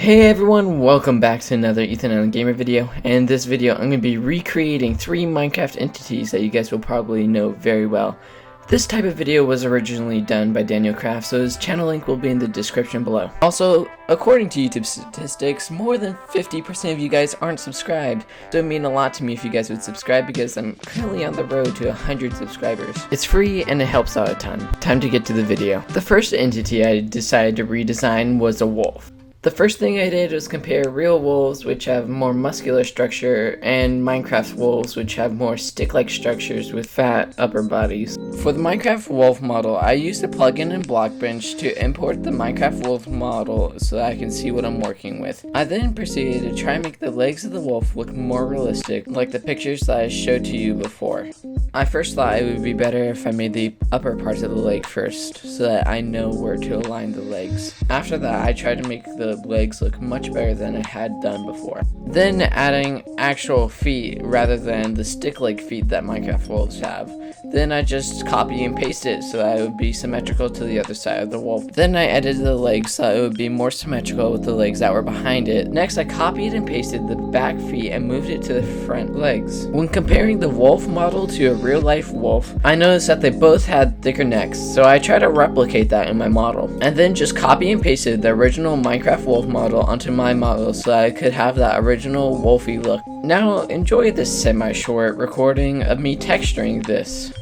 Hey everyone, welcome back to another Ethan Allen Gamer video. And in this video I'm going to be recreating 3 Minecraft entities that you guys will probably know very well. This type of video was originally done by Krafft, so his channel link will be in the description below. Also, according to YouTube statistics, more than 50% of you guys aren't subscribed. So it would mean a lot to me if you guys would subscribe because I'm currently on the road to 100 subscribers. It's free and it helps out a ton. Time to get to the video. The first entity I decided to redesign was a wolf. The first thing I did was compare real wolves, which have more muscular structure, and Minecraft wolves, which have more stick-like structures with fat upper bodies. For the Minecraft wolf model, I used a plugin in Blockbench to import the Minecraft wolf model so that I can see what I'm working with. I then proceeded to try and make the legs of the wolf look more realistic, like the pictures that I showed to you before. I first thought it would be better if I made the upper parts of the leg first, so that I know where to align the legs. After that, I tried to make the legs look much better than I had done before. Then adding actual feet rather than the stick-like feet that Minecraft wolves have. Then I just copy and paste it so that it would be symmetrical to the other side of the wolf. Then I edited the legs so it would be more symmetrical with the legs that were behind it. Next I copied and pasted the back feet and moved it to the front legs. When comparing the wolf model to a real life wolf, I noticed that they both had thicker necks, so I tried to replicate that in my model. And then just copy and pasted the original Minecraft wolf model onto my model so that I could have that original wolfy look. Now enjoy this semi-short recording of me texturing this.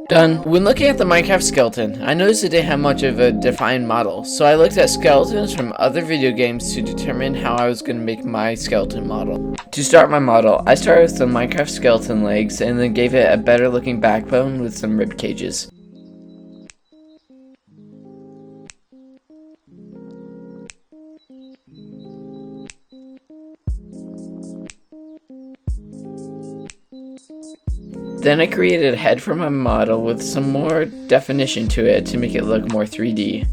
Done. When looking at the Minecraft skeleton, I noticed it didn't have much of a defined model, so I looked at skeletons from other video games to determine how I was going to make my skeleton model. To start my model, I started with the Minecraft skeleton legs and then gave it a better looking backbone with some rib cages. Then I created a head for my model with some more definition to it to make it look more 3D.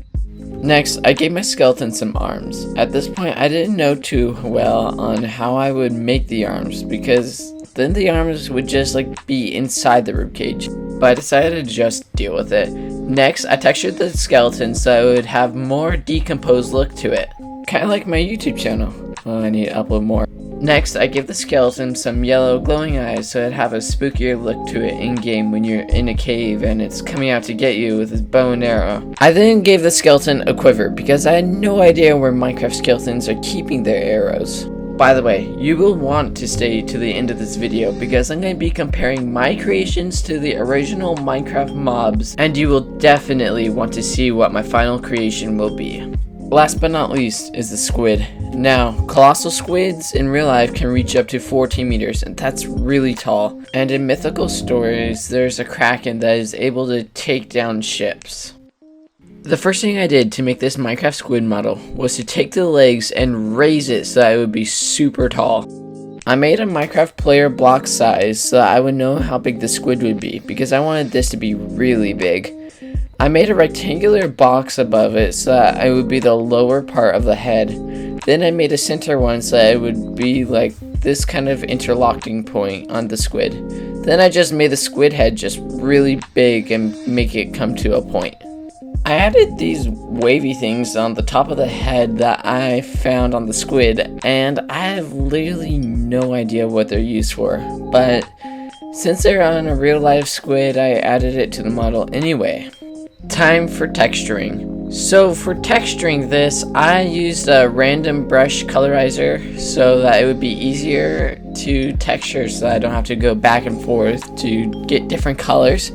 Next, I gave my skeleton some arms. At this point, I didn't know too well on how I would make the arms because then the arms would just be inside the ribcage. But I decided to just deal with it. Next, I textured the skeleton so it would have more decomposed look to it. Kinda like my YouTube channel. Well, I need to upload more. Next, I gave the skeleton some yellow glowing eyes so it'd have a spookier look to it in-game when you're in a cave and it's coming out to get you with his bow and arrow. I then gave the skeleton a quiver because I had no idea where Minecraft skeletons are keeping their arrows. By the way, you will want to stay to the end of this video because I'm going to be comparing my creations to the original Minecraft mobs, and you will definitely want to see what my final creation will be. Last but not least is the squid. Now, colossal squids in real life can reach up to 14 meters, and that's really tall. And in mythical stories, there's a kraken that is able to take down ships. The first thing I did to make this Minecraft squid model was to take the legs and raise it so that it would be super tall. I made a Minecraft player block size so that I would know how big the squid would be, because I wanted this to be really big. I made a rectangular box above it so that it would be the lower part of the head. Then I made a center one so that it would be like this kind of interlocking point on the squid. Then I just made the squid head just really big and make it come to a point. I added these wavy things on the top of the head that I found on the squid, and I have literally no idea what they're used for, but since they're on a real life squid, I added it to the model anyway. Time for texturing. So for texturing this, I used a random brush colorizer so that it would be easier to texture so I don't have to go back and forth to get different colors.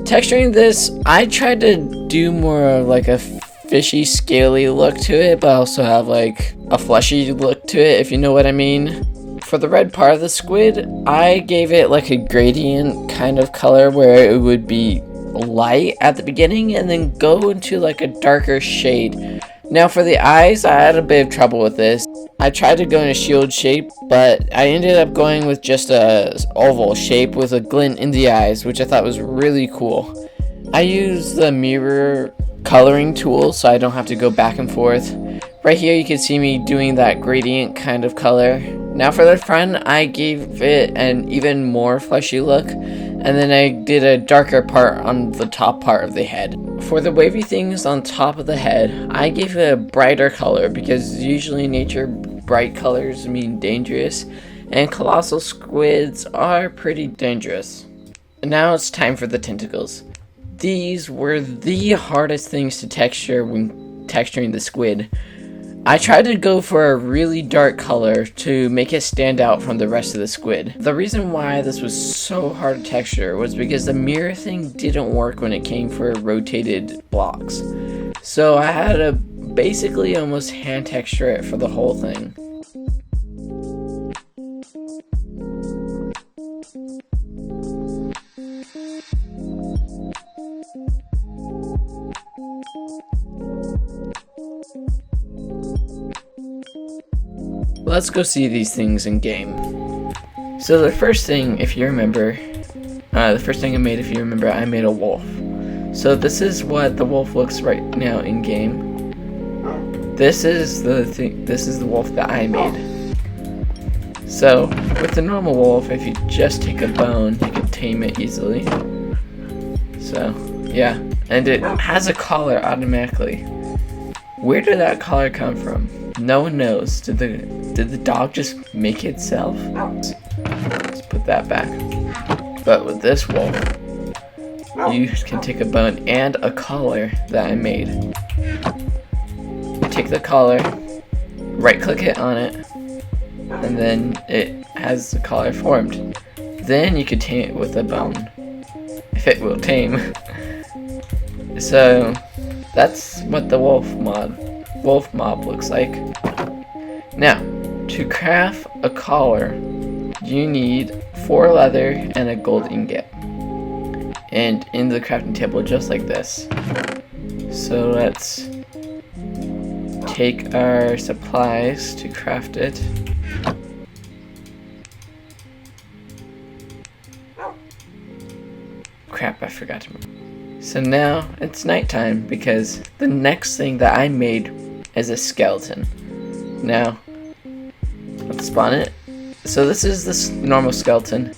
Texturing this, I tried to do more of a fishy, scaly look to it, but also have a fleshy look to it, if you know what I mean. For the red part of the squid, I gave it a gradient kind of color where it would be light at the beginning and then go into a darker shade. Now for the eyes, I had a bit of trouble with this. I tried to go in a shield shape, but I ended up going with just a oval shape with a glint in the eyes, which I thought was really cool. I use the mirror coloring tool so I don't have to go back and forth. Right here you can see me doing that gradient kind of color. Now for the front, I gave it an even more fleshy look, and then I did a darker part on the top part of the head. For the wavy things on top of the head, I gave it a brighter color because usually in nature bright colors mean dangerous, and colossal squids are pretty dangerous. Now it's time for the tentacles. These were the hardest things to texture when texturing the squid. I tried to go for a really dark color to make it stand out from the rest of the squid. The reason why this was so hard to texture was because the mirror thing didn't work when it came for rotated blocks. So I had to basically almost hand texture it for the whole thing. Let's go see these things in game. So the first thing, if you remember, I made a wolf. So this is what the wolf looks right now in game. This is the wolf that I made. So with the normal wolf, if you just take a bone, you can tame it easily. So yeah, and it has a collar automatically. Where did that collar come from? No one knows. Did the dog just make it itself? Let's put that back. But with this wolf, you can take a bone and a collar that I made. Take the collar, right click it on it, and then it has the collar formed. Then you could tame it with a bone, if it will tame. So that's what the wolf mob looks like. Now, to craft a collar, you need 4 leather and a gold ingot. And in the crafting table, just like this. So let's take our supplies to craft it. Crap, I forgot to move. So now it's nighttime because the next thing that I made is a skeleton. Now, let's spawn it. So this is this normal skeleton.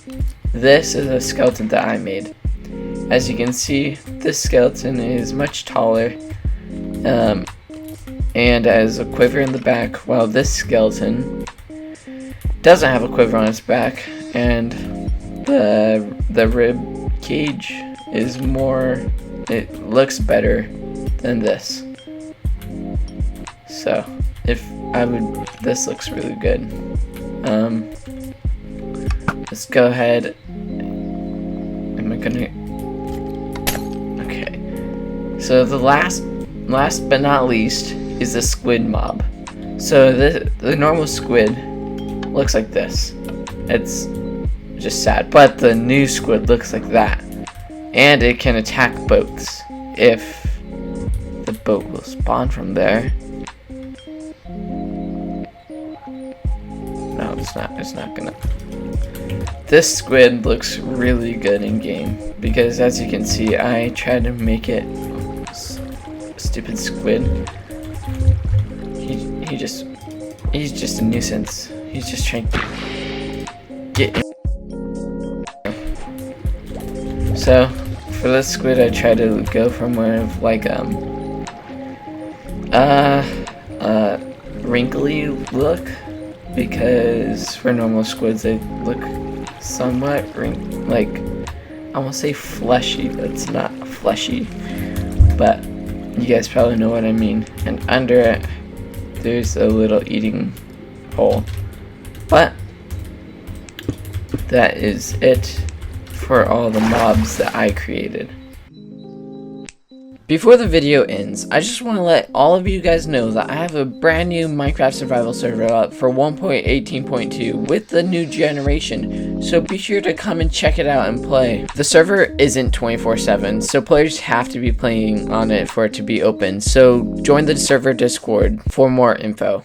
This is a skeleton that I made. As you can see, this skeleton is much taller and has a quiver in the back, while this skeleton doesn't have a quiver on its back, and the rib cage is more, it looks better than this. So this looks really good. Let's go ahead. Okay. So the last but not least is the squid mob. So the normal squid looks like this. It's just sad, but the new squid looks like that, and it can attack boats if the boat will spawn from there. No, it's not gonna. This squid looks really good in game because, as you can see, I tried to make it stupid squid. He's just a nuisance. He's just trying to get in. So for this squid, I try to go for more of like wrinkly look, because for normal squids they look somewhat like, I won't say fleshy, but it's not fleshy, but you guys probably know what I mean. And under it there's a little eating hole. But that is it for all the mobs that I created. Before the video ends, I just want to let all of you guys know that I have a brand new Minecraft survival server up for 1.18.2 with the new generation, so be sure to come and check it out and play. The server isn't 24/7, so players have to be playing on it for it to be open, so join the server Discord for more info.